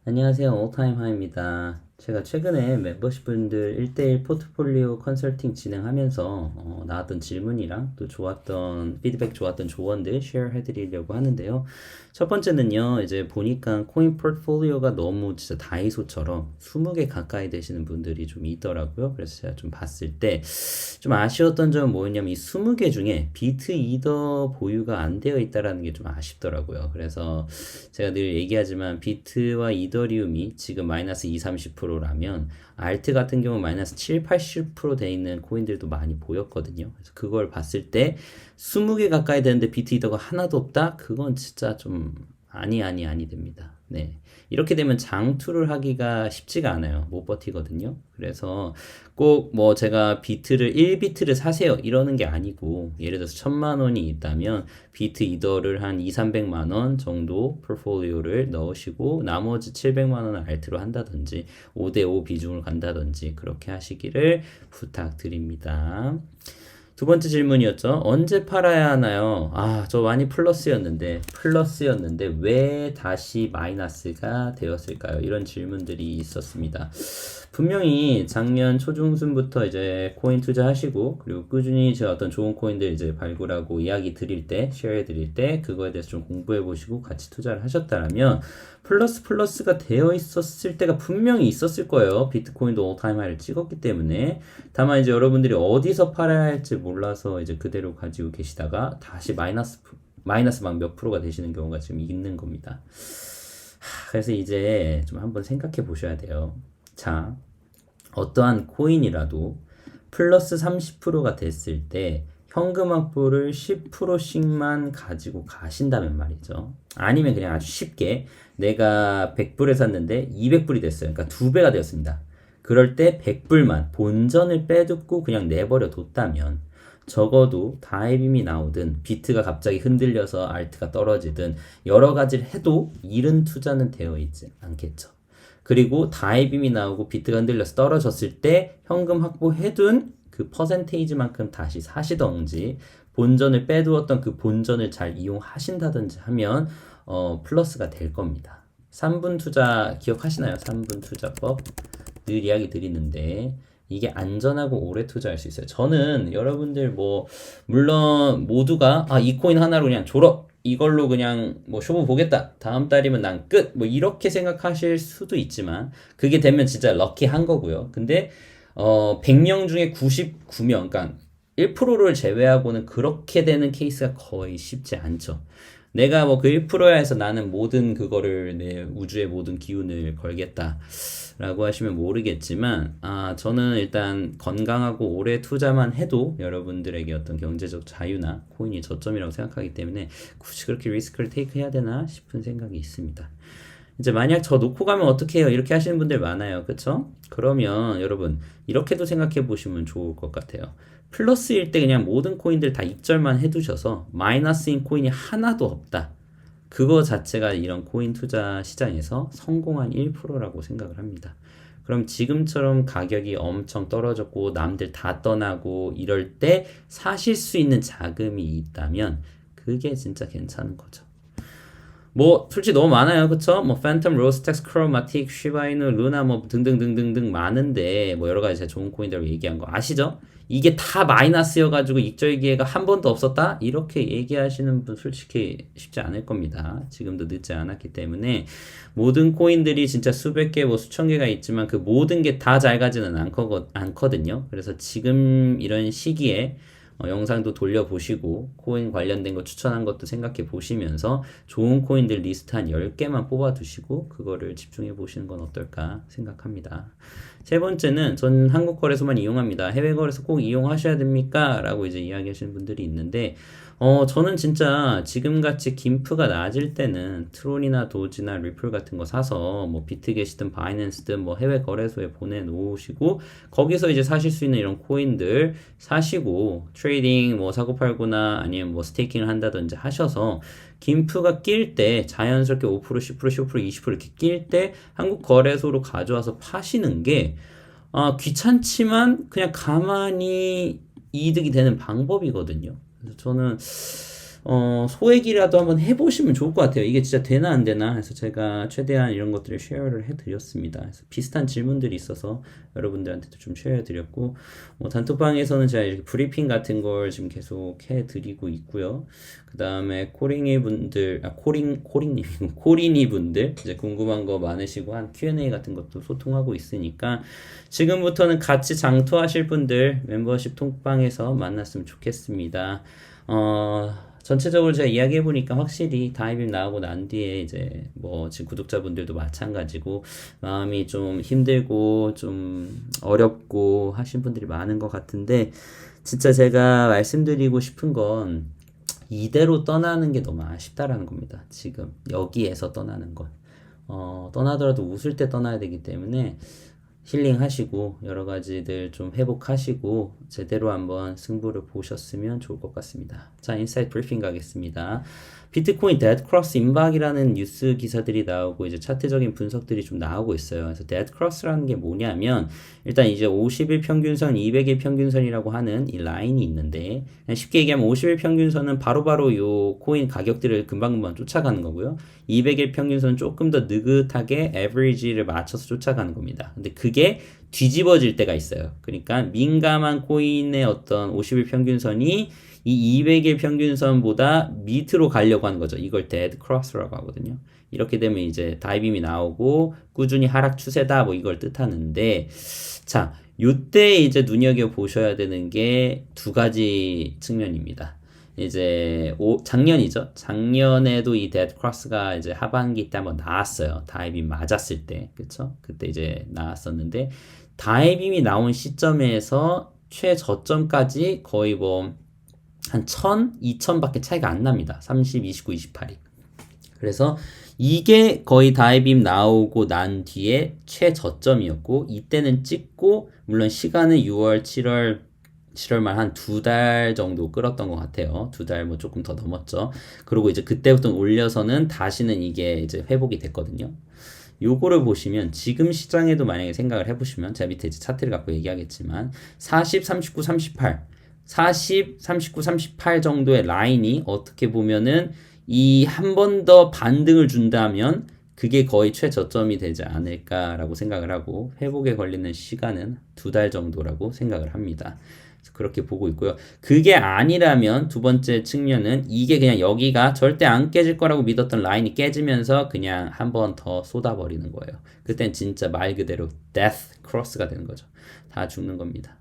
안녕하세요. 올타임 하입니다. 제가 최근에 멤버십 분들 1대1 포트폴리오 컨설팅 진행하면서 나왔던 질문이랑 또 좋았던 피드백 좋았던 조언들 쉐어 해드리려고 하는데요. 첫 번째는요, 이제 보니까 코인 포트폴리오가 너무 진짜 다이소처럼 20개 가까이 되시는 분들이 좀 있더라고요. 그래서 제가 좀 봤을 때 좀 아쉬웠던 점은 뭐였냐면 이 20개 중에 비트 이더 보유가 안 되어 있다라는 게 좀 아쉽더라고요. 그래서 제가 늘 얘기하지만 비트와 이더리움이 지금 마이너스 2, 30%라면 알트 같은 경우 마이너스 7, 80%돼 있는 코인들도 많이 보였거든요. 그래서 그걸 봤을 때 20개 가까이 되는데 비트 이더가 하나도 없다? 그건 진짜 좀 아니 됩니다. 네. 이렇게 되면 장투를 하기가 쉽지가 않아요. 못 버티거든요. 그래서 꼭 뭐 제가 비트를 1비트를 사세요 이러는 게 아니고 예를 들어서 1000만 원이 있다면 비트 이더를 한 2, 300만 원 정도 포트폴리오를 넣으시고 나머지 700만 원을 알트로 한다든지 5대5 비중을 간다든지 그렇게 하시기를 부탁드립니다. 두 번째 질문이었죠. 언제 팔아야 하나요? 저 많이 플러스였는데 왜 다시 마이너스가 되었을까요? 이런 질문들이 있었습니다. 분명히 작년 초중순부터 이제 코인 투자하시고 그리고 꾸준히 제가 어떤 좋은 코인들 이제 발굴하고 이야기 드릴 때, 쉐어해 드릴 때 그거에 대해서 좀 공부해 보시고 같이 투자를 하셨다면 플러스가 되어 있었을 때가 분명히 있었을 거예요. 비트코인도 올타임 하이를 찍었기 때문에. 다만 이제 여러분들이 어디서 팔아야 할지 몰라서 이제 그대로 가지고 계시다가 다시 마이너스 막 몇 프로가 되시는 경우가 지금 있는 겁니다. 그래서 이제 좀 한번 생각해 보셔야 돼요. 자, 어떠한 코인이라도 플러스 30%가 됐을 때 현금 확보를 10%씩만 가지고 가신다면 말이죠. 아니면 그냥 아주 쉽게 내가 100불에 샀는데 200불이 됐어요. 그러니까 2배가 되었습니다. 그럴 때 100불만 본전을 빼두고 그냥 내버려 뒀다면 적어도 다이빔이 나오든 비트가 갑자기 흔들려서 알트가 떨어지든 여러 가지를 해도 잃은 투자는 되어 있지 않겠죠. 그리고 다이빔이 나오고 비트가 흔들려서 떨어졌을 때 현금 확보해둔 그 퍼센테이지만큼 다시 사시던지 본전을 빼두었던 그 본전을 잘 이용하신다든지 하면 플러스가 될 겁니다. 3분 투자 기억하시나요? 3분 투자법 늘 이야기 드리는데 이게 안전하고 오래 투자할 수 있어요. 저는 여러분들 뭐 물론 모두가 이 코인 하나로 그냥 졸업 이걸로 그냥 뭐 쇼부 보겠다. 다음 달이면 난 끝. 뭐 이렇게 생각하실 수도 있지만 그게 되면 진짜 럭키한 거고요. 근데 100명 중에 99명 그러니까 1%를 제외하고는 그렇게 되는 케이스가 거의 쉽지 않죠. 내가 뭐 그 1%야 해서 나는 모든 그거를 내 우주의 모든 기운을 걸겠다. 라고 하시면 모르겠지만, 저는 일단 건강하고 오래 투자만 해도 여러분들에게 어떤 경제적 자유나 코인이 저점이라고 생각하기 때문에 굳이 그렇게 리스크를 테이크 해야 되나 싶은 생각이 있습니다. 이제 만약 저 놓고 가면 어떻게 해요? 이렇게 하시는 분들 많아요. 그쵸? 그러면 여러분, 이렇게도 생각해 보시면 좋을 것 같아요. 플러스일 때 그냥 모든 코인들 다 입절만 해두셔서 마이너스인 코인이 하나도 없다. 그거 자체가 이런 코인 투자 시장에서 성공한 1%라고 생각을 합니다. 그럼 지금처럼 가격이 엄청 떨어졌고 남들 다 떠나고 이럴 때 사실 수 있는 자금이 있다면 그게 진짜 괜찮은 거죠. 뭐 솔직히 너무 많아요. 그쵸? 뭐 팬텀, 로스텍스, 크로마틱, 시바이누, 루나 뭐 등등등등등 많은데 뭐 여러 가지 제가 좋은 코인들 얘기한 거 아시죠? 이게 다 마이너스여가지고 익절 기회가 한 번도 없었다? 이렇게 얘기하시는 분 솔직히 쉽지 않을 겁니다. 지금도 늦지 않았기 때문에 모든 코인들이 진짜 수백 개, 뭐 수천 개가 있지만 그 모든 게 다 잘 가지는 않거든요. 그래서 지금 이런 시기에 영상도 돌려보시고 코인 관련된 거 추천한 것도 생각해 보시면서 좋은 코인들 리스트 한 10개만 뽑아 두시고 그거를 집중해 보시는 건 어떨까 생각합니다. 세 번째는 전 한국 거래소만 이용합니다. 해외 거래소 꼭 이용하셔야 됩니까? 라고 이제 이야기하시는 분들이 있는데 저는 진짜 지금같이 김프가 낮을 때는 트론이나 도지나 리플 같은 거 사서 뭐 비트겟이든 바이낸스든 뭐 해외 거래소에 보내놓으시고 거기서 이제 사실 수 있는 이런 코인들 사시고 트레이딩 뭐 사고팔고나 아니면 뭐 스테이킹을 한다든지 하셔서 김프가 낄 때 자연스럽게 5%, 10%, 15%, 20% 이렇게 낄 때 한국 거래소로 가져와서 파시는 게 귀찮지만 그냥 가만히 이득이 되는 방법이거든요. 그래서 저는 소액이라도 한번 해보시면 좋을 것 같아요. 이게 진짜 되나 안 되나 해서 제가 최대한 이런 것들을 쉐어를 해드렸습니다. 그래서 비슷한 질문들이 있어서 여러분들한테도 좀 쉐어해드렸고, 단톡방에서는 제가 이렇게 브리핑 같은 걸 지금 계속 해드리고 있고요. 그 다음에 코링이 분들, 코린이 분들 이제 궁금한 거 많으시고 한 Q&A 같은 것도 소통하고 있으니까 지금부터는 같이 장투하실 분들 멤버십 톡방에서 만났으면 좋겠습니다. 전체적으로 제가 이야기해보니까 확실히 다이빙 나오고 난 뒤에 이제 뭐 지금 구독자분들도 마찬가지고 마음이 좀 힘들고 좀 어렵고 하신 분들이 많은 것 같은데 진짜 제가 말씀드리고 싶은 건 이대로 떠나는 게 너무 아쉽다라는 겁니다. 지금 여기에서 떠나는 건. 떠나더라도 웃을 때 떠나야 되기 때문에 힐링하시고 여러 가지들 좀 회복하시고 제대로 한번 승부를 보셨으면 좋을 것 같습니다. 자, 인사이트 브리핑 가겠습니다. 비트코인 데드크로스 임박이라는 뉴스 기사들이 나오고 이제 차트적인 분석들이 좀 나오고 있어요. 그래서 데드크로스라는 게 뭐냐면 일단 이제 50일 평균선, 200일 평균선이라고 하는 이 라인이 있는데 그냥 쉽게 얘기하면 50일 평균선은 바로바로 요 코인 가격들을 금방금방 쫓아가는 거고요. 200일 평균선은 조금 더 느긋하게 에버리지를 맞춰서 쫓아가는 겁니다. 근데 그게 뒤집어질 때가 있어요. 그러니까 민감한 코인의 어떤 50일 평균선이 이 200일 평균선보다 밑으로 가려고 하는 거죠. 이걸 데드 크로스라고 하거든요. 이렇게 되면 이제 다이빔이 나오고 꾸준히 하락 추세다 뭐 이걸 뜻하는데 자, 요때 이제 눈여겨 보셔야 되는 게 두 가지 측면입니다. 이제 작년이죠. 작년에도 이 데드 크로스가 이제 하반기 때 한번 나왔어요. 다이빔 맞았을 때. 그쵸? 그때 이제 나왔었는데 다이빔이 나온 시점에서 최저점까지 거의 뭐 한 1000, 2000밖에 차이가 안 납니다. 30, 29, 28이. 그래서 이게 거의 다이빔 나오고 난 뒤에 최저점이었고 이때는 찍고 물론 시간은 6월, 7월 말 한 두 달 정도 끌었던 것 같아요. 두 달 뭐 조금 더 넘었죠. 그리고 이제 그때부터 올려서는 다시는 이게 이제 회복이 됐거든요. 요거를 보시면 지금 시장에도 만약에 생각을 해보시면 제가 밑에 이제 차트를 갖고 얘기하겠지만 40, 39, 38 40, 39, 38 정도의 라인이 어떻게 보면은 이 한 번 더 반등을 준다면 그게 거의 최저점이 되지 않을까라고 생각을 하고 회복에 걸리는 시간은 두 달 정도라고 생각을 합니다. 그렇게 보고 있고요. 그게 아니라면 두 번째 측면은 이게 그냥 여기가 절대 안 깨질 거라고 믿었던 라인이 깨지면서 그냥 한 번 더 쏟아버리는 거예요. 그땐 진짜 말 그대로 death cross가 되는 거죠. 다 죽는 겁니다.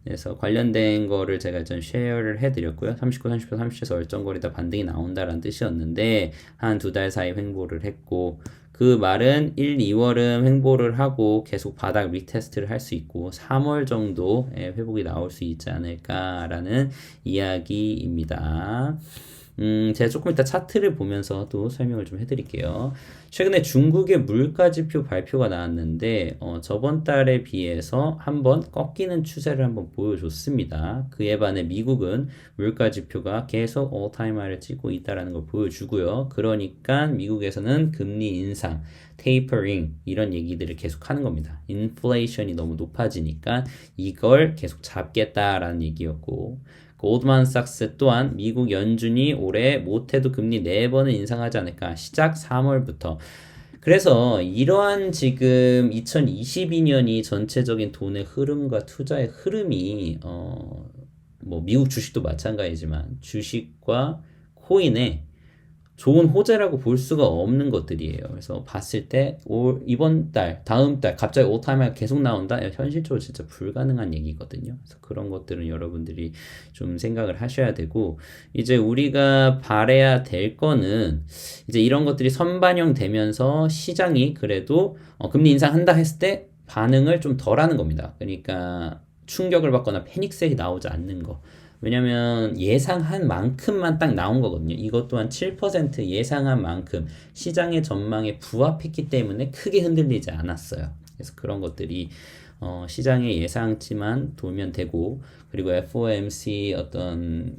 그래서 관련된 거를 제가 좀 쉐어를 해드렸고요. 39, 30, 30에서 얼쩡거리다 반등이 나온다라는 뜻이었는데 한 두 달 사이 횡보를 했고 그 말은 1, 2월은 횡보를 하고 계속 바닥 리테스트를 할 수 있고 3월 정도에 회복이 나올 수 있지 않을까라는 이야기입니다. 제가 조금 이따 차트를 보면서 또 설명을 좀 해드릴게요. 최근에 중국의 물가지표 발표가 나왔는데 저번 달에 비해서 한번 꺾이는 추세를 한번 보여줬습니다. 그에 반해 미국은 물가지표가 계속 all-time high를 찍고 있다는 걸 보여주고요. 그러니까 미국에서는 금리 인상, 테이퍼링 이런 얘기들을 계속 하는 겁니다. 인플레이션이 너무 높아지니까 이걸 계속 잡겠다라는 얘기였고 골드만삭스 또한 미국 연준이 올해 못해도 금리 4번을 인상하지 않을까 시작 3월부터 그래서 이러한 지금 2022년이 전체적인 돈의 흐름과 투자의 흐름이 뭐 미국 주식도 마찬가지지만 주식과 코인에 좋은 호재라고 볼 수가 없는 것들이에요. 그래서 봤을 때 이번 달, 다음 달 갑자기 올타임하이가 계속 나온다? 현실적으로 진짜 불가능한 얘기거든요. 그래서 그런 것들은 여러분들이 좀 생각을 하셔야 되고 이제 우리가 바라야 될 거는 이제 이런 것들이 선반영되면서 시장이 그래도 금리 인상한다 했을 때 반응을 좀 덜하는 겁니다. 그러니까 충격을 받거나 패닉셀이 나오지 않는 거. 왜냐면 예상한 만큼만 딱 나온 거거든요. 이것 또한 7% 예상한 만큼 시장의 전망에 부합했기 때문에 크게 흔들리지 않았어요. 그래서 그런 것들이 시장의 예상치만 돌면 되고 그리고 FOMC 어떤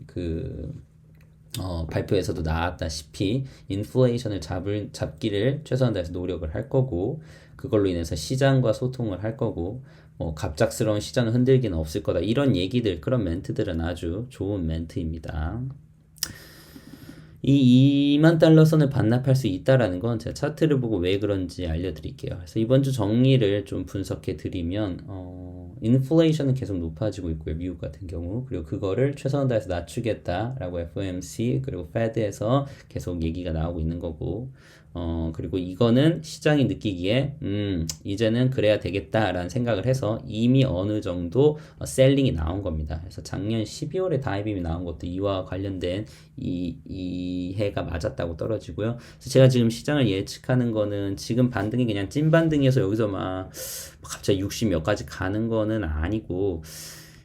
발표에서도 나왔다시피 인플레이션을 잡기를 최선을 다해서 노력을 할 거고 그걸로 인해서 시장과 소통을 할 거고 갑작스러운 시장을 흔들기는 없을 거다. 이런 얘기들, 그런 멘트들은 아주 좋은 멘트입니다. 이 2만 달러 선을 반납할 수 있다라는 건 제가 차트를 보고 왜 그런지 알려드릴게요. 그래서 이번 주 정리를 좀 분석해 드리면, 인플레이션은 계속 높아지고 있고요. 미국 같은 경우. 그리고 그거를 최선을 다해서 낮추겠다라고 FOMC 그리고 Fed에서 계속 얘기가 나오고 있는 거고, 그리고 이거는 시장이 느끼기에, 이제는 그래야 되겠다라는 생각을 해서 이미 어느 정도 셀링이 나온 겁니다. 그래서 작년 12월에 다이빙이 나온 것도 이와 관련된 이 해가 맞았다고 떨어지고요. 그래서 제가 지금 시장을 예측하는 거는 지금 반등이 그냥 찐 반등이어서 여기서 막 갑자기 60 몇 가지 가는 거는 아니고,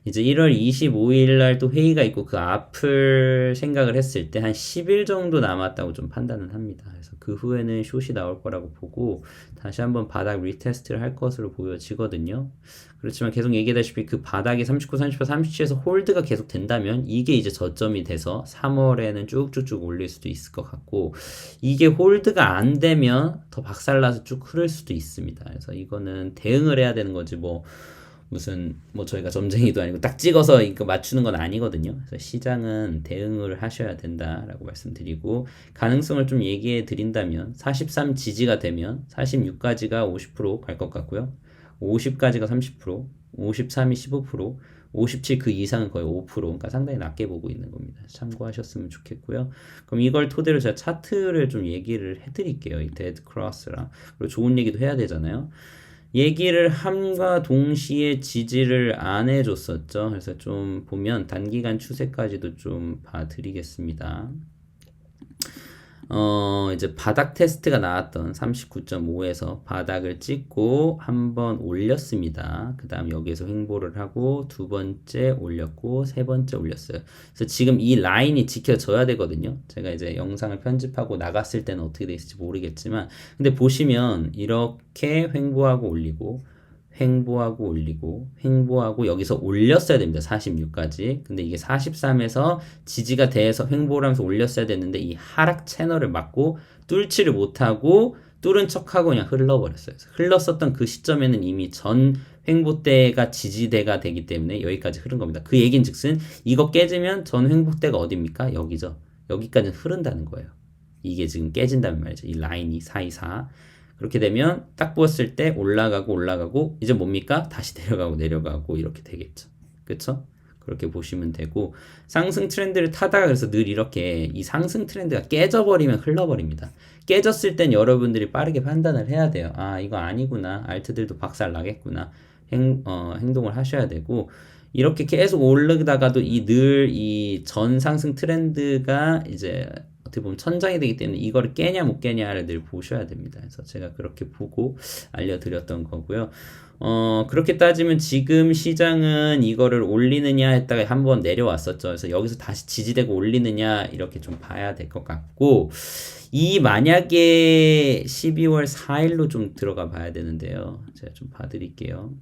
이제 1월 25일 날 또 회의가 있고 그 앞을 생각을 했을 때 한 10일 정도 남았다고 좀 판단을 합니다. 그래서 그 후에는 숏이 나올 거라고 보고 다시 한번 바닥 리테스트를 할 것으로 보여지거든요. 그렇지만 계속 얘기하다시피 그 바닥이 39, 38, 37에서 홀드가 계속 된다면 이게 이제 저점이 돼서 3월에는 쭉쭉쭉 올릴 수도 있을 것 같고, 이게 홀드가 안 되면 더 박살나서 쭉 흐를 수도 있습니다. 그래서 이거는 대응을 해야 되는 거지 무슨 저희가 점쟁이도 아니고 딱 찍어서 이거 맞추는 건 아니거든요. 그래서 시장은 대응을 하셔야 된다라고 말씀드리고, 가능성을 좀 얘기해 드린다면 43 지지가 되면 46까지가 50% 갈 것 같고요. 50까지가 30%, 53이 15%, 57 그 이상은 거의 5%, 그러니까 상당히 낮게 보고 있는 겁니다. 참고하셨으면 좋겠고요. 그럼 이걸 토대로 제가 차트를 좀 얘기를 해드릴게요. 이 데드 크로스랑. 그리고 좋은 얘기도 해야 되잖아요. 얘기를 함과 동시에 지지를 안 해줬었죠. 그래서 좀 보면 단기간 추세까지도 좀 봐드리겠습니다. 이제 바닥 테스트가 나왔던 39.5에서 바닥을 찍고 한번 올렸습니다. 그 다음 여기에서 횡보를 하고 두 번째 올렸고 세 번째 올렸어요. 그래서 지금 이 라인이 지켜져야 되거든요. 제가 이제 영상을 편집하고 나갔을 때는 어떻게 돼 있을지 모르겠지만, 근데 보시면 이렇게 횡보하고 올리고 횡보하고 올리고 횡보하고 여기서 올렸어야 됩니다. 46까지. 근데 이게 43에서 지지가 돼서 횡보를 하면서 올렸어야 됐는데 이 하락 채널을 막고 뚫지를 못하고 뚫은 척하고 그냥 흘러버렸어요. 흘렀었던 그 시점에는 이미 전 횡보대가 지지대가 되기 때문에 여기까지 흐른 겁니다. 그 얘긴 즉슨 이거 깨지면 전 횡보대가 어딥니까? 여기죠. 여기까지는 흐른다는 거예요. 이게 지금 깨진다는 말이죠. 이 라인이 424. 그렇게 되면 딱 보았을 때 올라가고 이제 뭡니까? 다시 내려가고 이렇게 되겠죠. 그쵸? 그렇게 보시면 되고, 상승 트렌드를 타다가 그래서 늘 이렇게 이 상승 트렌드가 깨져버리면 흘러버립니다. 깨졌을 땐 여러분들이 빠르게 판단을 해야 돼요. 아, 이거 아니구나. 알트들도 박살 나겠구나. 행동을 하셔야 되고, 이렇게 계속 오르다가도 늘 이 전 상승 트렌드가 이제 어떻게 보면 천장이 되기 때문에 이거를 깨냐 못 깨냐를 늘 보셔야 됩니다. 그래서 제가 그렇게 보고 알려드렸던 거고요. 그렇게 따지면 지금 시장은 이거를 올리느냐 했다가 한번 내려왔었죠. 그래서 여기서 다시 지지되고 올리느냐 이렇게 좀 봐야 될 것 같고, 이 만약에 12월 4일로 좀 들어가 봐야 되는데요. 제가 좀 봐드릴게요.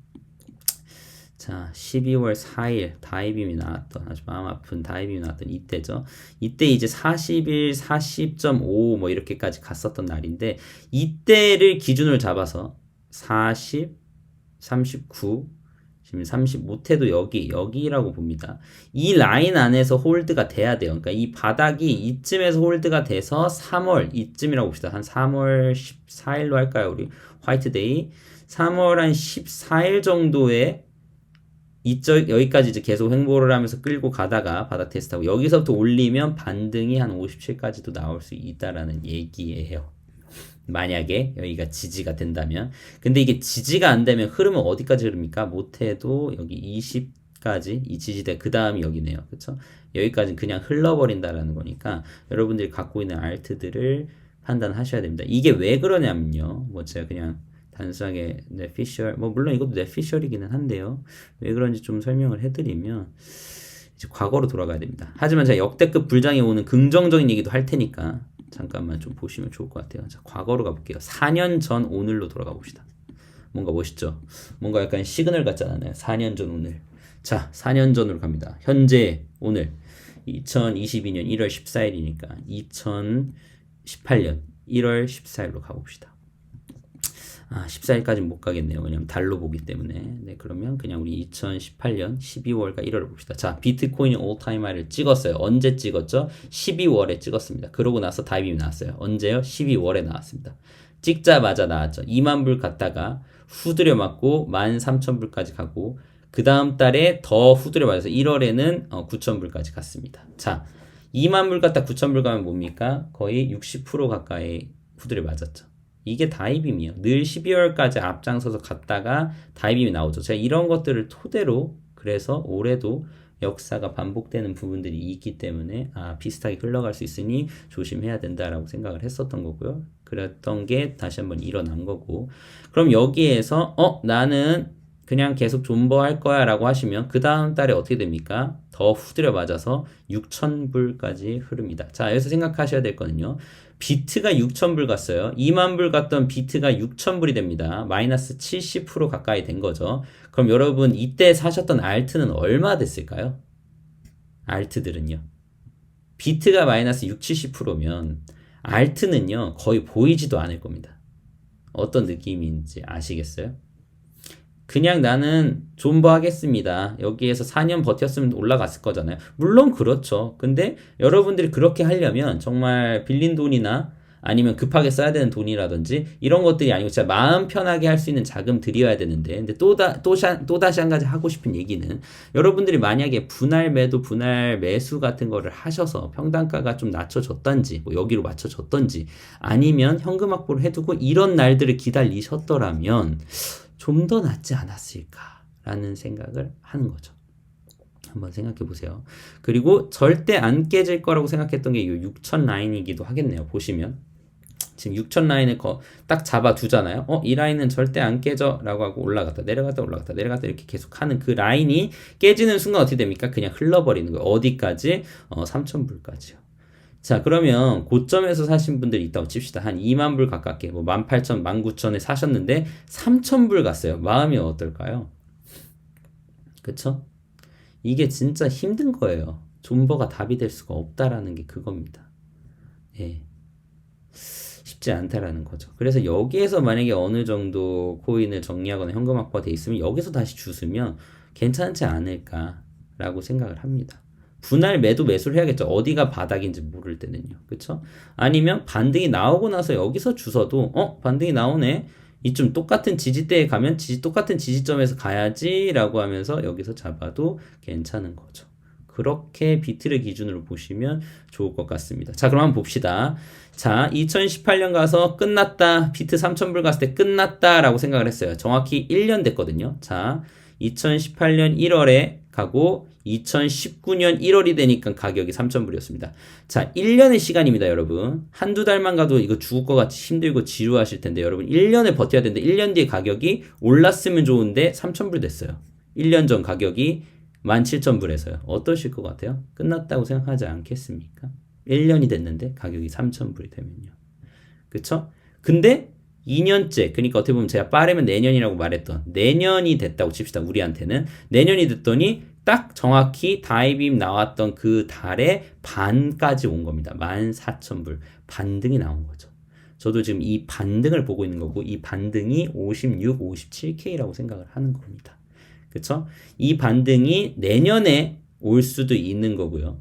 자, 12월 4일 다이빔이 나왔던, 아주 마음 아픈 다이빔이 나왔던 이때죠. 이때 이제 40일 40.5 뭐 이렇게까지 갔었던 날인데, 이때를 기준으로 잡아서 40, 39, 지금 30 못해도 여기라고 봅니다. 이 라인 안에서 홀드가 돼야 돼요. 그러니까 이 바닥이 이쯤에서 홀드가 돼서 3월 이쯤이라고 봅시다. 한 3월 14일로 할까요? 우리 화이트데이 3월 한 14일 정도에 여기까지 이제 계속 횡보를 하면서 끌고 가다가 바닥 테스트하고 여기서부터 올리면 반등이 한 57까지도 나올 수 있다라는 얘기예요. 만약에 여기가 지지가 된다면. 근데 이게 지지가 안 되면 흐르면 어디까지 흐릅니까? 못해도 여기 20까지 이 지지대 그 다음이 여기네요. 그쵸? 여기까지는 그냥 흘러버린다라는 거니까 여러분들이 갖고 있는 알트들을 판단하셔야 됩니다. 이게 왜 그러냐면요. 제가 그냥 단순하게 뇌피셜, 물론 이것도 뇌피셜이기는 한데요. 왜 그런지 좀 설명을 해드리면, 이제 과거로 돌아가야 됩니다. 하지만 제가 역대급 불장이 오는 긍정적인 얘기도 할 테니까 잠깐만 좀 보시면 좋을 것 같아요. 자, 과거로 가볼게요. 4년 전 오늘로 돌아가 봅시다. 뭔가 멋있죠? 뭔가 약간 시그널 같지 않아요? 4년 전 오늘. 자, 4년 전으로 갑니다. 현재 오늘 2022년 1월 14일이니까 2018년 1월 14일로 가봅시다. 14일까지는 못 가겠네요. 왜냐면 달로 보기 때문에. 네, 그러면 그냥 우리 2018년 12월과 1월을 봅시다. 자, 비트코인 올타임 하이를 찍었어요. 언제 찍었죠? 12월에 찍었습니다. 그러고 나서 다이빙이 나왔어요. 언제요? 12월에 나왔습니다. 찍자마자 나왔죠. 2만 불 갔다가 후드려 맞고 13,000불까지 가고 그 다음 달에 더 후드려 맞아서 1월에는 9,000불까지 갔습니다. 자, 2만 불 갔다 9,000불 가면 뭡니까? 거의 60% 가까이 후드려 맞았죠. 이게 다이빔이에요. 늘 12월까지 앞장서서 갔다가 다이빔이 나오죠. 제가 이런 것들을 토대로 그래서 올해도 역사가 반복되는 부분들이 있기 때문에 비슷하게 흘러갈 수 있으니 조심해야 된다라고 생각을 했었던 거고요. 그랬던 게 다시 한번 일어난 거고, 그럼 여기에서 나는 그냥 계속 존버할 거야 라고 하시면 그 다음 달에 어떻게 됩니까? 더 후드려 맞아서 6,000불까지 흐릅니다. 자, 여기서 생각하셔야 될 거는요. 비트가 6,000불 갔어요. 2만 불 갔던 비트가 6,000불이 됩니다. 마이너스 70% 가까이 된 거죠. 그럼 여러분 이때 사셨던 알트는 얼마 됐을까요? 알트들은요. 비트가 마이너스 6, 70%면 알트는요 거의 보이지도 않을 겁니다. 어떤 느낌인지 아시겠어요? 그냥 나는 존버 하겠습니다. 여기에서 4년 버텼으면 올라갔을 거잖아요. 물론 그렇죠. 근데 여러분들이 그렇게 하려면 정말 빌린 돈이나 아니면 급하게 써야 되는 돈이라든지 이런 것들이 아니고 진짜 마음 편하게 할 수 있는 자금들이어야 되는데, 근데 또다시 한 가지 하고 싶은 얘기는, 여러분들이 만약에 분할 매도, 분할 매수 같은 거를 하셔서 평단가가 좀 낮춰졌던지 뭐 여기로 맞춰졌던지 아니면 현금 확보를 해두고 이런 날들을 기다리셨더라면 좀 더 낫지 않았을까라는 생각을 하는 거죠. 한번 생각해 보세요. 그리고 절대 안 깨질 거라고 생각했던 게 이 6천 라인이기도 하겠네요. 보시면 지금 6천 라인을 딱 잡아 두잖아요. 이 라인은 절대 안 깨져 라고 하고 올라갔다 내려갔다 올라갔다 내려갔다 이렇게 계속 하는 그 라인이 깨지는 순간 어떻게 됩니까? 그냥 흘러버리는 거예요. 어디까지? 3,000불까지요. 자, 그러면 고점에서 사신 분들이 있다고 칩시다. 한 2만 불 가깝게, 뭐 18,000, 19,000에 사셨는데 3,000불 갔어요. 마음이 어떨까요? 그쵸? 이게 진짜 힘든 거예요. 존버가 답이 될 수가 없다라는 게 그겁니다. 예. 쉽지 않다라는 거죠. 그래서 여기에서 만약에 어느 정도 코인을 정리하거나 현금 확보가 돼 있으면 여기서 다시 주스면 괜찮지 않을까라고 생각을 합니다. 분할 매도 매수를 해야겠죠. 어디가 바닥인지 모를 때는요. 그쵸? 아니면 반등이 나오고 나서 여기서 주서도 반등이 나오네. 이쯤 똑같은 지지대에 가면 똑같은 지지점에서 가야지 라고 하면서 여기서 잡아도 괜찮은 거죠. 그렇게 비트를 기준으로 보시면 좋을 것 같습니다. 자, 그럼 한번 봅시다. 자, 2018년 가서 끝났다. 비트 3,000불 갔을 때 끝났다 라고 생각을 했어요. 정확히 1년 됐거든요. 자, 2018년 1월에 가고 2019년 1월이 되니까 가격이 3,000불이었습니다. 자, 1년의 시간입니다, 여러분. 한두 달만 가도 이거 죽을 것 같이 힘들고 지루하실 텐데, 여러분 1년을 버텨야 되는데 1년 뒤에 가격이 올랐으면 좋은데 3,000불 됐어요. 1년 전 가격이 17,000불에서요. 어떠실 것 같아요? 끝났다고 생각하지 않겠습니까? 1년이 됐는데 가격이 3,000불이 되면요. 그쵸? 근데 2년째, 그러니까 어떻게 보면 제가 빠르면 내년이라고 말했던 내년이 됐다고 칩시다. 우리한테는 내년이 됐더니 딱 정확히 다이빔 나왔던 그 달에 반까지 온 겁니다. 14,000불 반등이 나온 거죠. 저도 지금 이 반등을 보고 있는 거고, 이 반등이 56, 57K라고 생각을 하는 겁니다. 그쵸? 이 반등이 내년에 올 수도 있는 거고요.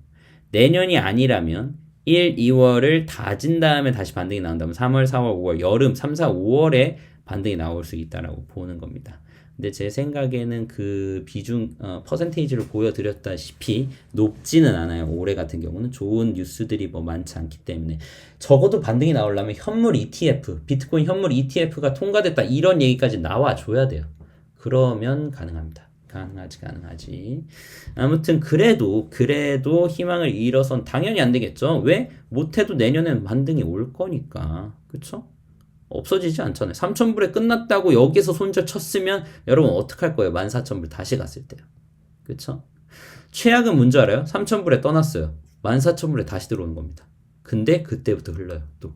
내년이 아니라면 1, 2월을 다진 다음에 다시 반등이 나온다면 3월, 4월, 5월, 여름 3, 4, 5월에 반등이 나올 수 있다라고 보는 겁니다. 근데 제 생각에는 그 비중, 퍼센테이지를 보여드렸다시피 높지는 않아요. 올해 같은 경우는 좋은 뉴스들이 뭐 많지 않기 때문에. 적어도 반등이 나오려면 현물 ETF, 비트코인 현물 ETF가 통과됐다 이런 얘기까지 나와줘야 돼요. 그러면 가능합니다. 가능하지. 아무튼 그래도 희망을 잃어선 당연히 안 되겠죠. 왜? 못해도 내년엔 반등이 올 거니까. 그쵸? 없어지지 않잖아요. 3,000불에 끝났다고 여기서 손절 쳤으면 여러분 어떡할 거예요? 14,000불 다시 갔을 때요. 그쵸? 최악은 뭔지 알아요? 3,000불에 떠났어요. 14,000불에 다시 들어오는 겁니다. 근데 그때부터 흘러요. 또.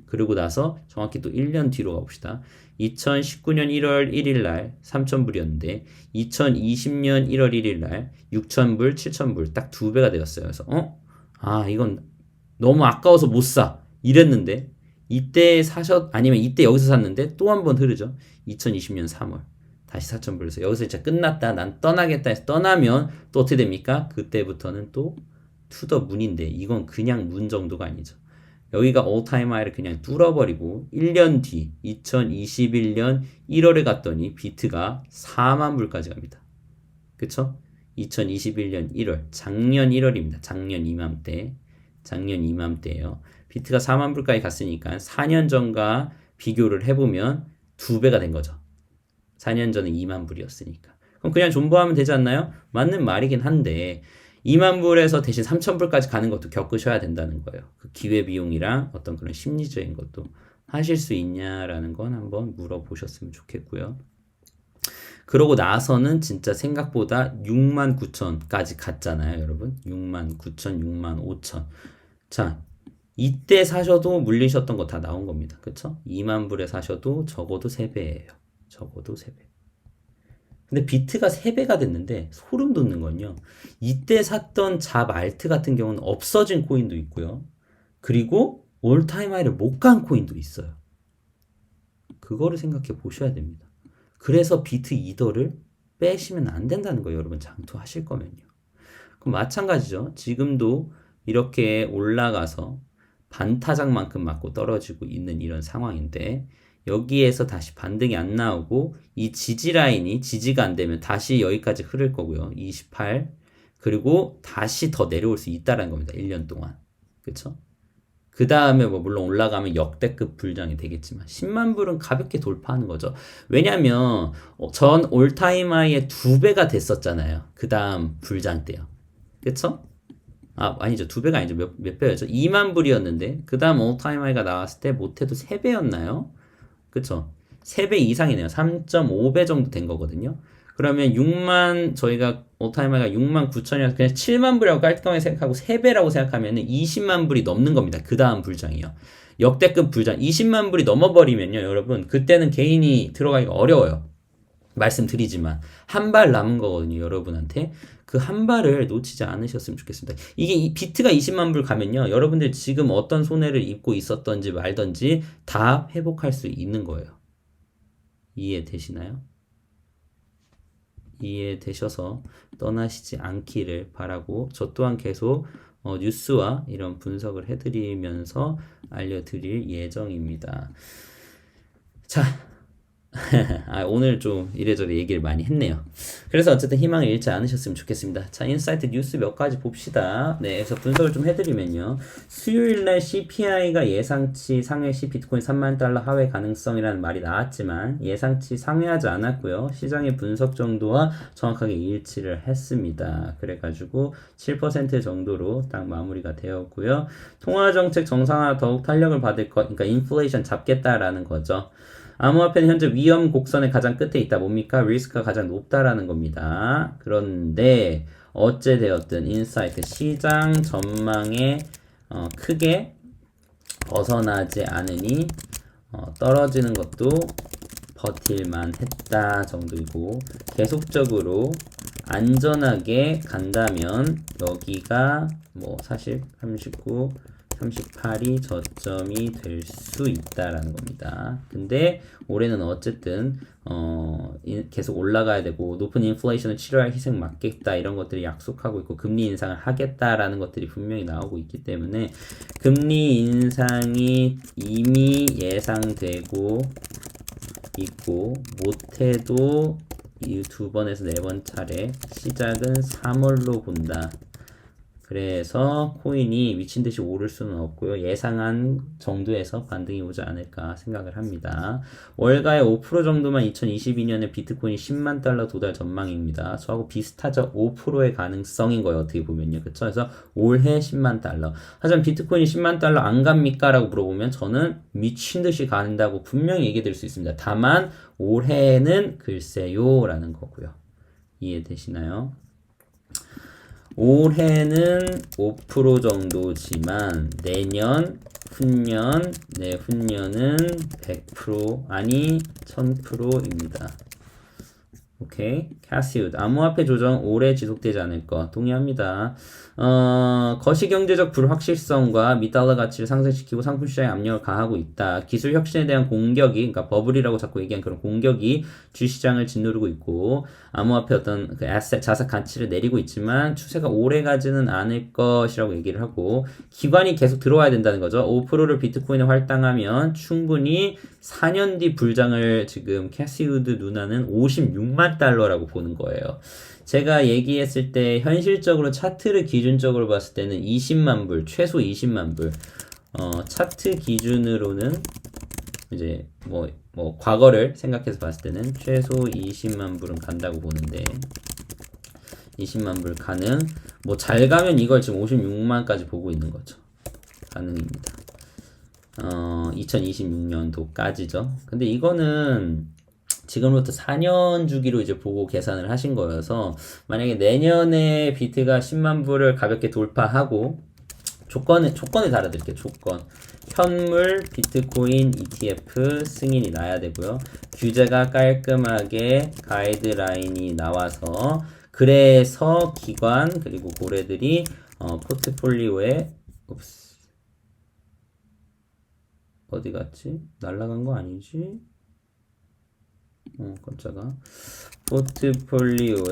그리고 나서 정확히 또 1년 뒤로 가봅시다. 2019년 1월 1일 날 3,000불이었는데 2020년 1월 1일 날 6,000불, 7,000불 딱 2배가 되었어요. 그래서 이건 너무 아까워서 못 사. 이랬는데 이때 아니면 이때 여기서 샀는데 또 한 번 흐르죠. 2020년 3월. 다시 4,000불에서 여기서 진짜 끝났다. 난 떠나겠다 해서 떠나면 또 어떻게 됩니까? 그때부터는 또 투더 문인데 이건 그냥 문 정도가 아니죠. 여기가 올타임 하이를 그냥 뚫어버리고 1년 뒤 2021년 1월에 갔더니 비트가 4만 불까지 갑니다. 그쵸? 2021년 1월 작년 1월입니다. 작년 이맘때예요. 비트가 4만 불까지 갔으니까 4년 전과 비교를 해보면 2배가 된 거죠. 4년 전에 2만 불이었으니까. 그럼 그냥 존버하면 되지 않나요? 맞는 말이긴 한데 2만 불에서 대신 3천 불까지 가는 것도 겪으셔야 된다는 거예요. 그 기회비용이랑 어떤 그런 심리적인 것도 하실 수 있냐라는 건 한번 물어보셨으면 좋겠고요. 그러고 나서는 진짜 생각보다 6만 9천까지 갔잖아요, 여러분. 6만 9천, 6만 5천. 자, 이때 사셔도 물리셨던 거 다 나온 겁니다. 그쵸? 2만 불에 사셔도 적어도 3배예요. 적어도 3배. 근데 비트가 3배가 됐는데 소름 돋는 건요. 이때 샀던 잡 알트 같은 경우는 없어진 코인도 있고요. 그리고 올타임 하이를 못 간 코인도 있어요. 그거를 생각해 보셔야 됩니다. 그래서 비트 이더를 빼시면 안 된다는 거예요. 여러분 장투하실 거면요. 그럼 마찬가지죠. 지금도 이렇게 올라가서 반타작만큼 맞고 떨어지고 있는 이런 상황인데 여기에서 다시 반등이 안 나오고 이 지지 라인이 지지가 안 되면 다시 여기까지 흐를 거고요. 28 그리고 다시 더 내려올 수 있다는 겁니다. 1년 동안. 그쵸? 그 다음에 뭐 물론 올라가면 역대급 불장이 되겠지만 10만 불은 가볍게 돌파하는 거죠. 왜냐면 전 올타임 하이의 2배가 됐었잖아요. 그 다음 불장 때요. 그쵸? 아니죠. 2배가 아니죠. 몇 배였죠? 2만 불이었는데 그 다음 올타임 하이가 나왔을 때 못해도 3배였나요? 그쵸? 3배 이상이네요. 3.5배 정도 된 거거든요. 그러면 6만, 저희가 올타임 하이가 6만 9천이라서 그냥 7만 불이라고 깔끔하게 생각하고 3배라고 생각하면 20만 불이 넘는 겁니다. 그 다음 불장이요. 역대급 불장. 20만 불이 넘어버리면요, 여러분. 그때는 개인이 들어가기가 어려워요. 말씀드리지만. 한 발 남은 거거든요, 여러분한테. 그 한 발을 놓치지 않으셨으면 좋겠습니다. 이게 비트가 20만 불 가면요, 여러분들 지금 어떤 손해를 입고 있었던지 말던지 다 회복할 수 있는 거예요. 이해되시나요? 이해되셔서 떠나시지 않기를 바라고 저 또한 계속 뉴스와 이런 분석을 해드리면서 알려드릴 예정입니다. 자, 오늘 좀 이래저래 얘기를 많이 했네요. 그래서 어쨌든 희망을 잃지 않으셨으면 좋겠습니다. 자, 인사이트 뉴스 몇 가지 봅시다. 네, 그래서 분석을 좀 해드리면요. 수요일날 CPI가 예상치 상회 시 비트코인 3만 달러 하회 가능성이라는 말이 나왔지만 예상치 상회하지 않았고요. 시장의 분석 정도와 정확하게 일치를 했습니다. 그래가지고 7% 정도로 딱 마무리가 되었고요. 통화정책 정상화 더욱 탄력을 받을 것, 그러니까 인플레이션 잡겠다라는 거죠. 암호화폐는 현재 위험 곡선의 가장 끝에 있다. 뭡니까? 리스크가 가장 높다라는 겁니다. 그런데 어찌되었든 인사이트 시장 전망에 크게 벗어나지 않으니 떨어지는 것도 버틸만 했다 정도이고 계속적으로 안전하게 간다면 여기가 뭐 사실 39 38이 저점이 될 수 있다라는 겁니다. 근데 올해는 어쨌든 계속 올라가야 되고 높은 인플레이션을 치료할 희생 맞겠다 이런 것들이 약속하고 있고 금리 인상을 하겠다라는 것들이 분명히 나오고 있기 때문에 금리 인상이 이미 예상되고 있고 못해도 이 2번에서 4번 차례 시작은 3월로 본다. 그래서 코인이 미친듯이 오를 수는 없고요. 예상한 정도에서 반등이 오지 않을까 생각을 합니다. 월가의 5% 정도만 2022년에 비트코인이 10만 달러 도달 전망입니다. 저하고 비슷하죠. 5%의 가능성인 거예요. 어떻게 보면요. 그쵸? 그래서 올해 10만 달러. 하지만 비트코인이 10만 달러 안 갑니까? 라고 물어보면 저는 미친듯이 간다고 분명히 얘기 드릴 수 있습니다. 다만 올해는 글쎄요 라는 거고요. 이해되시나요? 올해는 5% 정도지만 내년, 후년, 내후년은 100% 아니 1000%입니다. 오케이. 캐시우드. 암호화폐 조정 오래 지속되지 않을 것. 동의합니다. 거시경제적 불확실성과 미달러 가치를 상승시키고 상품 시장에 압력을 가하고 있다. 기술 혁신에 대한 공격이, 그러니까 버블이라고 자꾸 얘기한 그런 공격이 주시장을 짓누르고 있고, 암호화폐 어떤 그 에셋, 자산 가치를 내리고 있지만 추세가 오래 가지는 않을 것이라고 얘기를 하고, 기관이 계속 들어와야 된다는 거죠. 5%를 비트코인에 할당하면 충분히 4년 뒤 불장을 지금 캐시우드 누나는 56만 달러라고 보는 거예요. 제가 얘기했을 때 현실적으로 차트를 기준적으로 봤을 때는 20만 불, 최소 20만 불. 차트 기준으로는 이제 뭐 과거를 생각해서 봤을 때는 최소 20만 불은 간다고 보는데 20만 불 가능. 뭐 잘 가면 이걸 지금 56만까지 보고 있는 거죠. 가능입니다. 2026년도까지죠. 근데 이거는 지금부터 4년 주기로 이제 보고 계산을 하신 거여서 만약에 내년에 비트가 10만 불을 가볍게 돌파하고 조건을 달아드릴게요. 조건. 현물 비트코인 ETF 승인이 나야 되고요. 규제가 깔끔하게 가이드라인이 나와서 그래서 기관 그리고 고래들이 포트폴리오에 어디 갔지? 날라간 거 아니지? 깜짝아. 포트폴리오가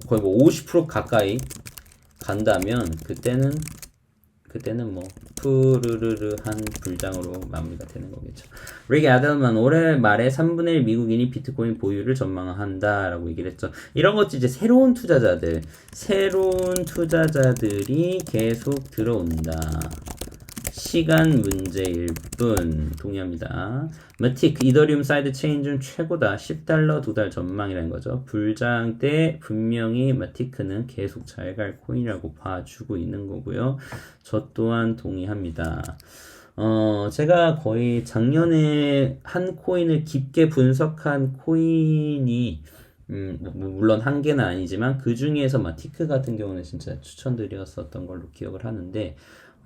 거의 뭐 50% 가까이 간다면 그때는 뭐 푸르르르한 불장으로 마무리가 되는 거겠죠. 릭 애들만 올해 말에 3분의 1 미국인이 비트코인 보유를 전망한다라고 얘기를 했죠. 이런 것도 이제 새로운 투자자들이 계속 들어온다. 시간 문제일 뿐. 동의합니다. 마틱 이더리움 사이드 체인 중 최고다. 10달러 2달 전망이라는 거죠. 불장 때 분명히 마티크는 계속 잘 갈 코인이라고 봐주고 있는 거고요. 저 또한 동의합니다. 제가 거의 작년에 한 코인을 깊게 분석한 코인이 물론 한 개는 아니지만 그 중에서 마티크 같은 경우는 진짜 추천드렸었던 걸로 기억을 하는데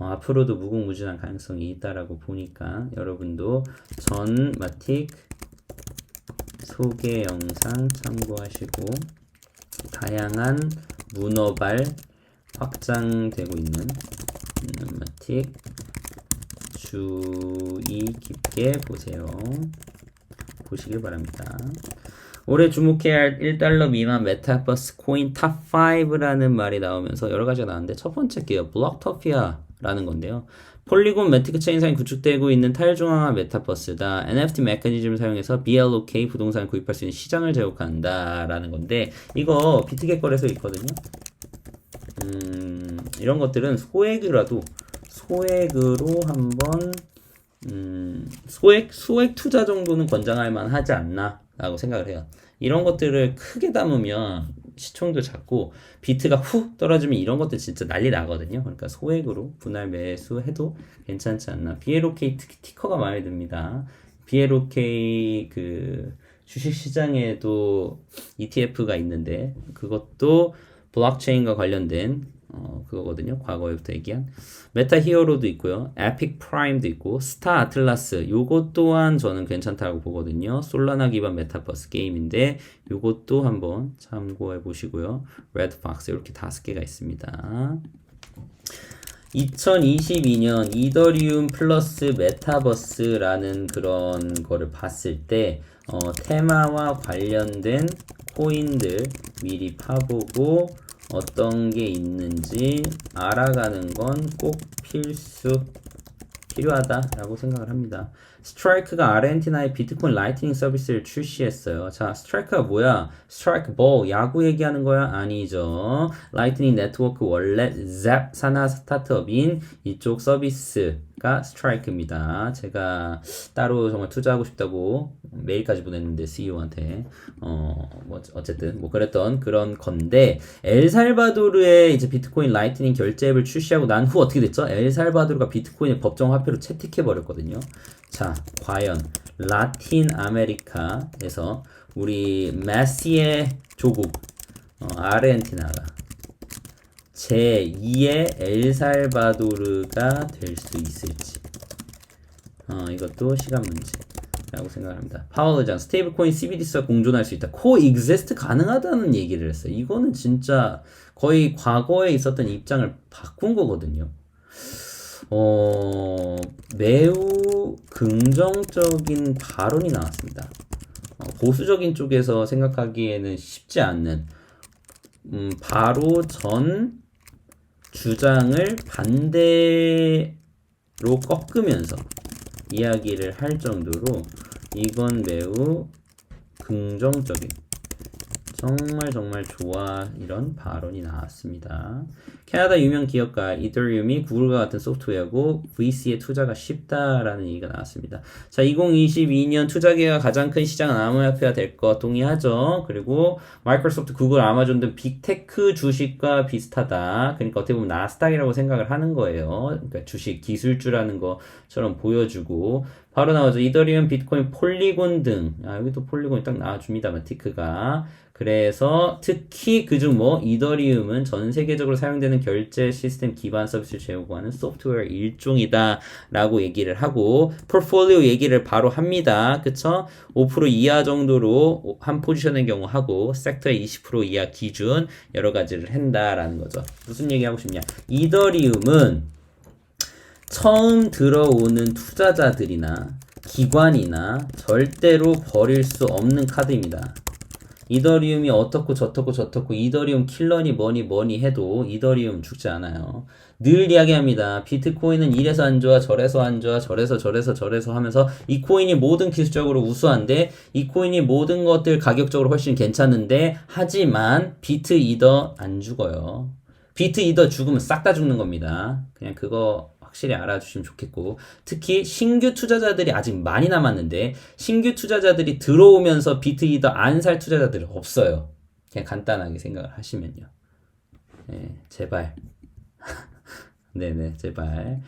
앞으로도 무궁무진한 가능성이 있다라고 보니까 여러분도 전 마틱 소개 영상 참고하시고 다양한 문어발 확장되고 있는 마틱 주의 깊게 보시길 바랍니다. 올해 주목해야 할 1달러 미만 메타버스 코인 탑5라는 말이 나오면서 여러 가지가 나왔는데 첫 번째 게요. 블록토피아라는 건데요. 폴리곤 매트릭 체인상이 구축되고 있는 탈중앙화 메타버스다. NFT 메커니즘을 사용해서 BLOK 부동산을 구입할 수 있는 시장을 제공한다라는 건데 이거 비트겟 거래소에 있거든요. 이런 것들은 소액으로 한번 소액 투자 정도는 권장할 만하지 않나 라고 생각을 해요. 이런 것들을 크게 담으면 시총도 작고 비트가 훅 떨어지면 이런 것들 진짜 난리 나거든요. 그러니까 소액으로 분할 매수해도 괜찮지 않나. BLOK 티커가 마음에 듭니다. BLOK 그 주식시장에도 ETF가 있는데 그것도 블록체인과 관련된 그거거든요. 과거에부터 얘기한 메타 히어로도 있고요. 에픽 프라임도 있고 스타 아틀라스 요것 또한 저는 괜찮다고 보거든요. 솔라나 기반 메타버스 게임인데 요것도 한번 참고해 보시고요. 레드박스 이렇게 5개가 있습니다. 2022년 이더리움 플러스 메타버스라는 그런 거를 봤을 때 테마와 관련된 코인들 미리 파보고 어떤 게 있는지 알아가는 건 꼭 필요하다라고 생각을 합니다. 스트라이크가 아르헨티나의 비트코인 라이트닝 서비스를 출시했어요. 자, 스트라이크가 뭐야? 스트라이크 볼, 야구 얘기하는 거야? 아니죠. 라이트닝 네트워크 원래 zap 산하 스타트업인 이쪽 서비스가 스트라이크입니다. 제가 따로 정말 투자하고 싶다고 메일까지 보냈는데 CEO한테 어쨌든 뭐 그랬던 그런 건데 엘살바도르의 이제 비트코인 라이트닝 결제 앱을 출시하고 난 후 어떻게 됐죠? 엘살바도르가 비트코인을 법정 화폐로 채택해 버렸거든요. 자, 과연 라틴 아메리카에서 우리 메시의 조국 아르헨티나가 제2의 엘살바도르가 될 수 있을지 이것도 시간 문제. 라고 생각합니다. 파월 의장, 스테이블 코인 CBDC와 공존할 수 있다. 코익지스트 가능하다는 얘기를 했어요. 이거는 진짜 거의 과거에 있었던 입장을 바꾼 거거든요. 매우 긍정적인 발언이 나왔습니다. 보수적인 쪽에서 생각하기에는 쉽지 않는, 바로 전 주장을 반대로 꺾으면서 이야기를 할 정도로 이건 매우 긍정적인, 정말 좋아 이런 발언이 나왔습니다. 캐나다 유명 기업가 이더리움이 구글과 같은 소프트웨어고 VC에 투자가 쉽다라는 얘기가 나왔습니다. 자, 2022년 투자 기회가 가장 큰 시장은 암호화폐가 될 것 동의하죠. 그리고 마이크로소프트, 구글, 아마존 등 빅테크 주식과 비슷하다. 그러니까 어떻게 보면 나스닥이라고 생각을 하는 거예요. 그러니까 주식 기술주라는 것처럼 보여주고 바로 나오죠. 이더리움, 비트코인, 폴리곤 등. 여기도 폴리곤이 딱 나와줍니다만 티크가. 그래서 특히 그중 이더리움은 전 세계적으로 사용되는 결제 시스템 기반 서비스를 제공하는 소프트웨어 일종이다 라고 얘기를 하고, 포트폴리오 얘기를 바로 합니다. 그쵸? 5% 이하 정도로 한 포지션의 경우 하고, 섹터의 20% 이하 기준 여러 가지를 한다라는 거죠. 무슨 얘기하고 싶냐? 이더리움은 처음 들어오는 투자자들이나 기관이나 절대로 버릴 수 없는 카드입니다. 이더리움이 어떻고 저떻고 이더리움 킬러니 뭐니 해도 이더리움 죽지 않아요. 늘 이야기합니다. 비트코인은 이래서 안 좋아, 저래서 안 좋아, 저래서 하면서 이 코인이 모든 기술적으로 우수한데, 이 코인이 모든 것들 가격적으로 훨씬 괜찮은데, 하지만 비트 이더 안 죽어요. 비트 이더 죽으면 싹 다 죽는 겁니다. 그냥 그거 확실히 알아주시면 좋겠고, 특히 신규 투자자들이 아직 많이 남았는데 신규 투자자들이 들어오면서 비트 이더 안 살 투자자들이 없어요. 그냥 간단하게 생각을 하시면요. 네, 제발. 네네, 제발.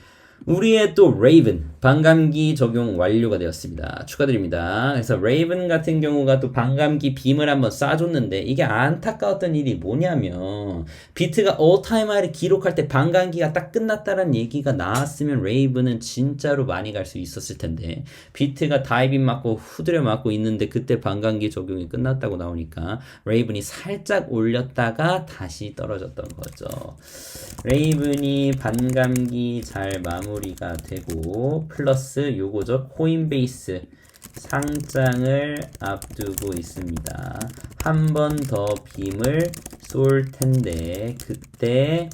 우리의 또 레이븐 반감기 적용 완료가 되었습니다. 축하드립니다. 그래서 레이븐 같은 경우가 또 반감기 빔을 한번 쏴줬는데, 이게 안타까웠던 일이 뭐냐면 비트가 올타임 하이를 기록할 때 반감기가 딱 끝났다는 얘기가 나왔으면 레이븐은 진짜로 많이 갈 수 있었을 텐데, 비트가 다이빙 맞고 후드려 맞고 있는데 그때 반감기 적용이 끝났다고 나오니까 레이븐이 살짝 올렸다가 다시 떨어졌던 거죠. 레이븐이 반감기 잘 마무리가 되고, 플러스 요거죠. 코인베이스 상장을 앞두고 있습니다. 한 번 더 빔을 쏠 텐데 그때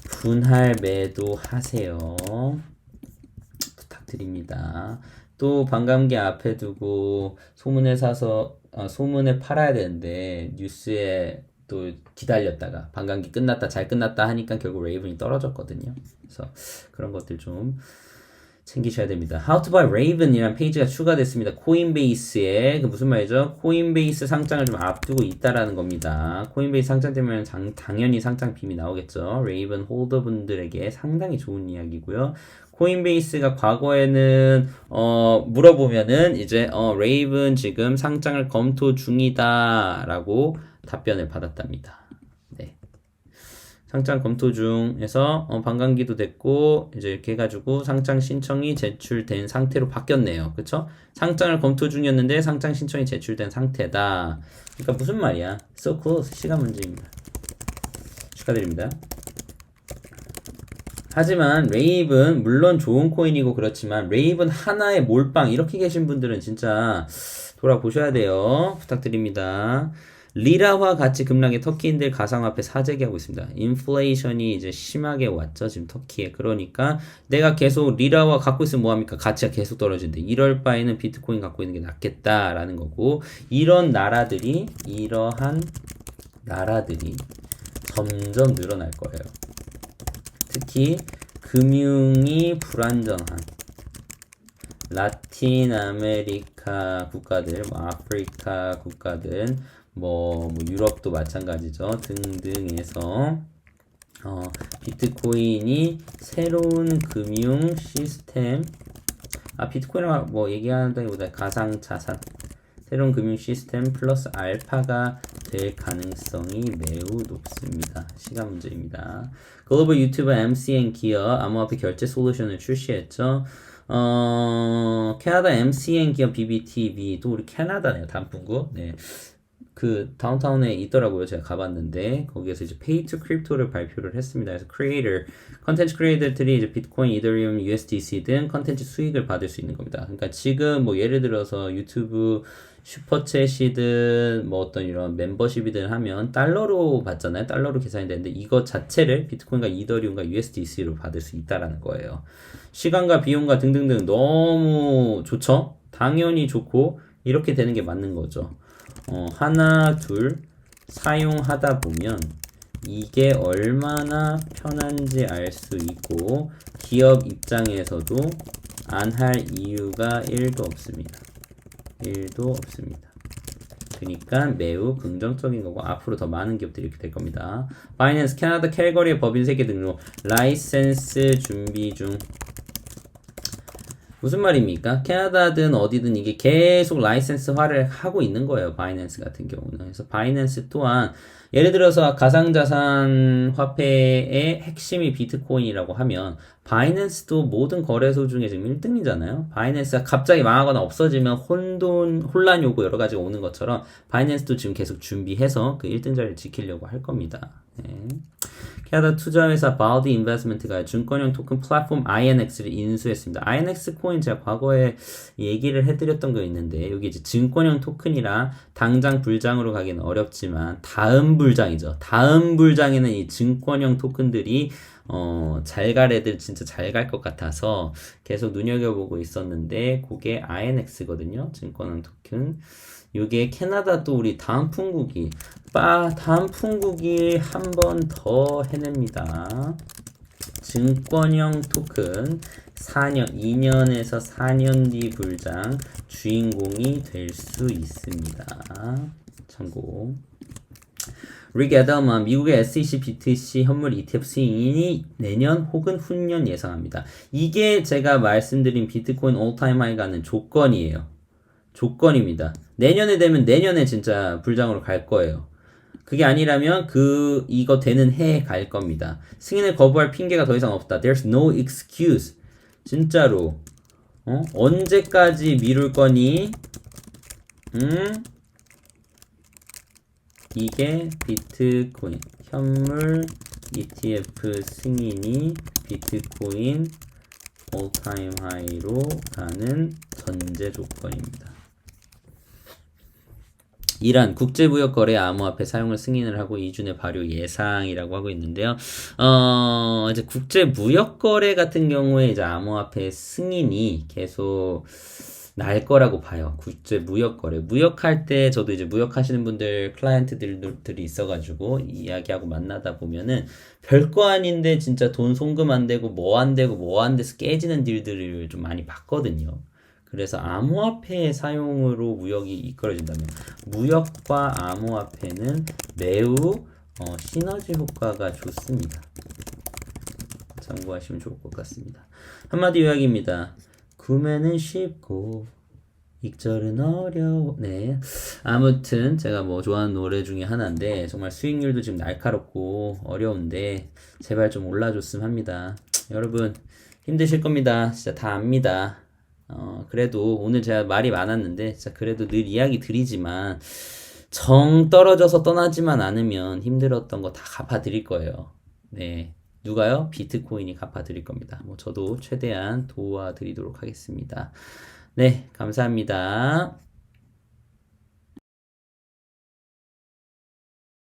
분할 매도 하세요. 부탁드립니다. 또 반감기 앞에 두고 소문에 팔아야 되는데 뉴스에 또 기다렸다가 반감기 끝났다, 잘 끝났다 하니까 결국 레이븐이 떨어졌거든요. 그래서 그런 것들 좀 챙기셔야 됩니다. How to buy Raven이라는 페이지가 추가됐습니다. 코인베이스에. 그 무슨 말이죠? 코인베이스 상장을 좀 앞두고 있다라는 겁니다. 코인베이스 상장되면 당연히 상장 빔이 나오겠죠. 레이븐 홀더 분들에게 상당히 좋은 이야기고요. 코인베이스가 과거에는 물어보면은 이제 레이븐 지금 상장을 검토 중이다라고 답변을 받았답니다. 네. 상장 검토 중에서 반감기도 됐고 이제 이렇게 해가지고 상장 신청이 제출된 상태로 바뀌었네요. 그쵸? 상장을 검토 중이었는데 상장 신청이 제출된 상태다. 그러니까 무슨 말이야? So close. 시간 문제입니다. 축하드립니다. 하지만 레이븐 물론 좋은 코인이고 그렇지만 레이븐 하나에 몰빵 이렇게 계신 분들은 진짜 돌아보셔야 돼요. 부탁드립니다. 리라화 가치 급락에 터키인들 가상화폐 사재기하고 있습니다. 인플레이션이 이제 심하게 왔죠, 지금 터키에. 그러니까 내가 계속 리라화 갖고 있으면 뭐합니까? 가치가 계속 떨어지는데 이럴 바에는 비트코인 갖고 있는 게 낫겠다라는 거고, 이러한 나라들이 점점 늘어날 거예요. 특히 금융이 불안정한 라틴 아메리카 국가들, 아프리카 국가들, 유럽도 마찬가지죠. 등등에서 비트코인이 새로운 금융 시스템, 비트코인을 얘기하다기보다 가상 자산, 새로운 금융 시스템 플러스 알파가 될 가능성이 매우 높습니다. 시간 문제입니다. 글로벌 유튜버 MCN 기업 암호화폐 결제 솔루션을 출시했죠. 캐나다 MCN 기업 BBTV도 우리 캐나다네요. 단풍구. 네. 그 다운타운에 있더라고요. 제가 가봤는데 거기에서 이제 Pay to Crypto를 발표를 했습니다. 그래서 컨텐츠 크리에이터들이 이제 비트코인, 이더리움, USDC 등 컨텐츠 수익을 받을 수 있는 겁니다. 그러니까 지금 뭐 예를 들어서 유튜브 슈퍼챗이든 뭐 어떤 이런 멤버십이든 하면 달러로 받잖아요. 달러로 계산이 되는데 이거 자체를 비트코인과 이더리움과 USDC로 받을 수 있다라는 거예요. 시간과 비용과 등등등 너무 좋죠? 당연히 좋고 이렇게 되는 게 맞는 거죠. 하나, 둘 사용하다 보면 이게 얼마나 편한지 알 수 있고 기업 입장에서도 안 할 이유가 1도 없습니다. 1도 없습니다. 그러니까 매우 긍정적인 거고 앞으로 더 많은 기업들이 이렇게 될 겁니다. 바이낸스 캐나다 캘거리의 법인 세계 등록 라이센스 준비 중. 무슨 말입니까? 캐나다든 어디든 이게 계속 라이센스화를 하고 있는 거예요. 바이낸스 같은 경우는. 그래서 바이낸스 또한 예를 들어서 가상자산 화폐의 핵심이 비트코인이라고 하면 바이낸스도 모든 거래소 중에 지금 1등이잖아요. 바이낸스가 갑자기 망하거나 없어지면 혼란이 오고 여러 가지가 오는 것처럼 바이낸스도 지금 계속 준비해서 그 1등 자리를 지키려고 할 겁니다. 네. 캐나다 투자회사 바우디 인베스트먼트가 증권형 토큰 플랫폼 INX를 인수했습니다. INX 코인 제가 과거에 얘기를 해드렸던 거 있는데 여기 이제 증권형 토큰이라 당장 불장으로 가기는 어렵지만 다음 불장이죠. 다음 불장에는 이 증권형 토큰들이 잘 갈 애들 진짜 잘 갈 것 같아서 계속 눈여겨보고 있었는데 그게 INX거든요. 증권형 토큰. 요게 캐나다도 우리 다음 풍국이 한 번 더 해냅니다. 증권형 토큰 2년에서 4년 뒤 불장 주인공이 될 수 있습니다. 참고. 릭 애덤은 미국의 SEC, BTC 현물 ETF 수익이 내년 혹은 후년 예상합니다. 이게 제가 말씀드린 비트코인 올타임 하이 가는 조건이에요. 조건입니다. 내년에 되면 내년에 진짜 불장으로 갈 거예요. 그게 아니라면 이거 되는 해에 갈 겁니다. 승인을 거부할 핑계가 더 이상 없다. There's no excuse. 진짜로. 언제까지 미룰 거니? 이게 비트코인 현물 ETF 승인이 비트코인 올타임 하이로 가는 전제 조건입니다. 이란 국제무역거래 암호화폐 사용을 승인을 하고 2주 내 발효 예상이라고 하고 있는데요. 이제 국제무역거래 같은 경우에 이제 암호화폐 승인이 계속 날 거라고 봐요. 국제무역거래. 무역할 때 저도 이제 무역하시는 분들, 클라이언트들이 있어가지고 이야기하고 만나다 보면은 별거 아닌데 진짜 돈 송금 안 되고 뭐 안 되고 뭐 안 돼서 깨지는 딜들을 좀 많이 봤거든요. 그래서 암호화폐의 사용으로 무역이 이끌어진다면 무역과 암호화폐는 매우 시너지 효과가 좋습니다. 참고하시면 좋을 것 같습니다. 한마디 요약입니다. 구매는 쉽고 익절은 어려워. 네. 아무튼 제가 뭐 좋아하는 노래 중에 하나인데 정말 수익률도 지금 날카롭고 어려운데 제발 좀 올라줬으면 합니다. 여러분 힘드실 겁니다. 진짜 다 압니다. 그래도 오늘 제가 말이 많았는데 진짜 그래도 늘 이야기 드리지만 정 떨어져서 떠나지만 않으면 힘들었던 거 다 갚아드릴 거예요. 네. 누가요? 비트코인이 갚아드릴 겁니다. 뭐 저도 최대한 도와드리도록 하겠습니다. 네, 감사합니다.